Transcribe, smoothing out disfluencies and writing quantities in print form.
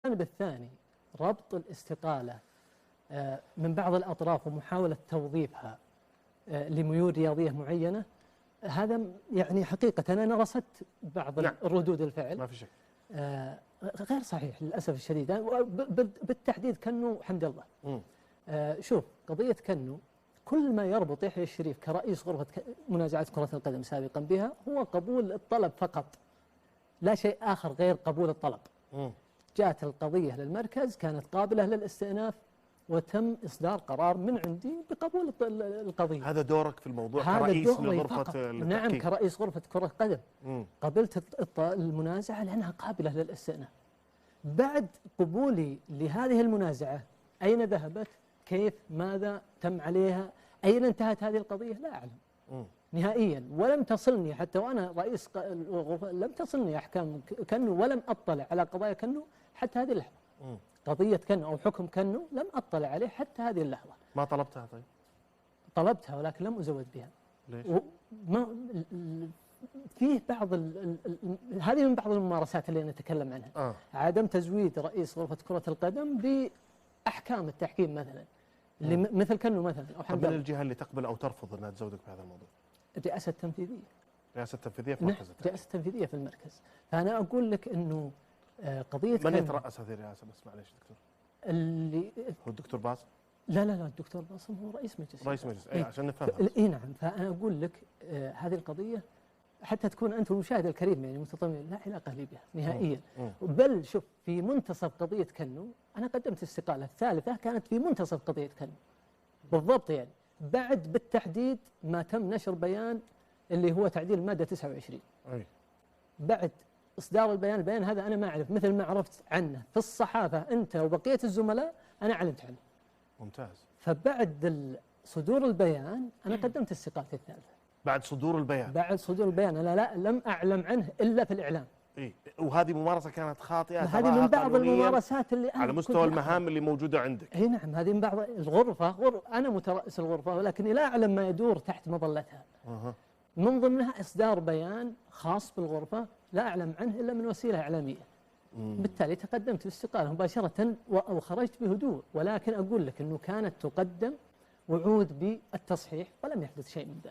الجانب الثاني ربط الاستقالة من بعض الأطراف ومحاولة توظيفها لميول رياضية معينة، هذا يعني حقيقة أنا رصدت بعض ردود الفعل ما في شك غير صحيح للأسف الشديد. بالتحديد كنو حمد الله. شوف قضية كنو كل ما يربط يحيى الشريف كرئيس غرفة منازعات كرة القدم سابقا بها هو قبول الطلب فقط، لا شيء آخر غير قبول الطلب. جاءت القضية للمركز كانت قابلة للاستئناف وتم إصدار قرار من عندي بقبول القضية. هذا دورك في الموضوع كرئيس لغرفة التحكيم؟ نعم، كرئيس غرفة كرة قدم قبلت المنازعة لأنها قابلة للاستئناف. بعد قبولي لهذه المنازعة أين ذهبت؟ كيف؟ ماذا تم عليها؟ أين انتهت هذه القضية؟ لا أعلم نهائيا، ولم تصلني حتى وأنا رئيس الغرفة لم تصلني أحكام كنو ولم أطلع على قضايا كنو حتى هذه اللحظة. قضية كنو أو حكم كنو لم أطلع عليه حتى هذه اللحظة. ما طلبتها؟ طيب طلبتها ولكن لم أزود بها. ليش؟ فيه بعض هذه من بعض الممارسات اللي نتكلم عنها. عدم تزويد رئيس غرفة كرة القدم بأحكام التحكيم مثلا اللي مثل كنو مثلا أو حمد الله. من الجهة اللي تقبل أو ترفض أنها تزودك بهذا الموضوع؟ الرئاسة التنفيذية. الرئاسة التنفيذية في مركز التحكيم. الرئاسة التنفيذية في المركز. فأنا أقول لك إنه قضية من يترأس هذه الرئاسة بس معلش دكتور؟ اللي هو الدكتور باسم؟ لا الدكتور باسم هو رئيس مجلس. رئيس مجلس، أي عشان نفهمها. اي نعم. فأنا أقول لك هذه القضية حتى تكون أنت المشاهد الكريم يعني متطمئن لا علاقة لي بها نهائيا. بل شوف في منتصف قضية كنو أنا قدمت استقالة الثالثة كانت في منتصف قضية كنو بالضبط، يعني بعد بالتحديد ما تم نشر بيان اللي هو تعديل المادة 29. بعد إصدار البيان هذا أنا ما أعرف، مثل ما عرفت عنه في الصحافة أنت وبقية الزملاء أنا أعلنت عنه. ممتاز. فبعد صدور البيان أنا قدمت استقالتي الثالثة. بعد صدور البيان؟ بعد صدور البيان أنا لم أعلم عنه إلا في الإعلام. وهذه ممارسة كانت خاطئة؟ هذه من بعض الممارسات اللي أنا على مستوى المهام اللي موجودة عندك. اي نعم، هذه من بعض الغرفة. أنا مترأس الغرفة ولكني لا أعلم ما يدور تحت مظلتها. من ضمنها إصدار بيان خاص بالغرفة لا أعلم عنه إلا من وسيلة إعلامية. بالتالي تقدمت بالاستقالة مباشرة وخرجت بهدوء، ولكن أقول لك أنه كانت تقدم وعود بالتصحيح ولم يحدث شيء من ذلك.